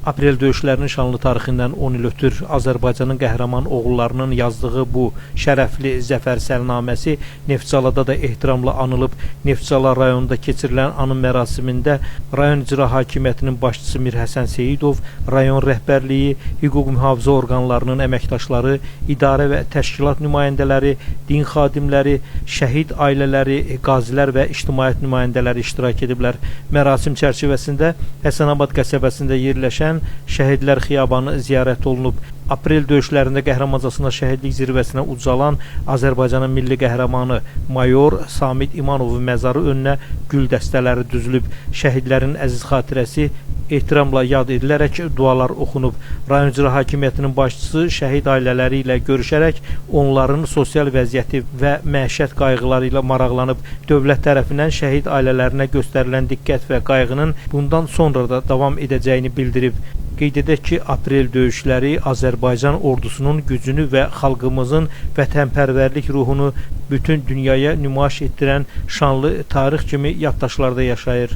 Aprel döyüşlərinin şanlı tarixindən 10 il ötür Azərbaycanın qəhrəman oğullarının yazdığı bu şərəfli zəfər səlnaməsi Neftçalada da ehtiramla anılıb. Neftçala rayonunda keçirilən anım mərasimində rayon icra hakimiyyətinin başçısı Mirhəsən Seyidov, rayon rəhbərliyi, hüquq mühafizə orqanlarının əməkdaşları, idarə və təşkilat nümayəndələri, din xadimləri, şəhid ailələri, qazilər və ictimaiyyət nümayəndələri iştirak ediblər. Mərasim çərçivəsində Həsənabad qəsəbəsində yerləşən Şəhidlər Xiyabanı ziyarət olunub. Aprel döyüşlərində qəhrəmancasına şəhidlik zirvəsinə ucalan Azərbaycanın milli qəhrəmanı Mayor Samid İmanovun məzarı önünə gül dəstələri düzülüb. Şəhidlərin əziz xatirəsi ehtiramla yad edilərək dualar oxunub. Rayon icra hakimiyyətinin başçısı şəhid ailələri ilə görüşərək onların sosial vəziyyəti və məişət qayğıları ilə maraqlanıb. Dövlət tərəfindən şəhid ailələrinə göstərilən diqqət və qayğının bundan sonra da davam edəcəyini bildirib. Qeyd edək ki, Aprel döyüşləri Azərbaycan ordusunun gücünü və xalqımızın vətənpərvərlik ruhunu bütün dünyaya nümayiş etdirən şanlı tarix kimi yaddaşlarda yaşayır.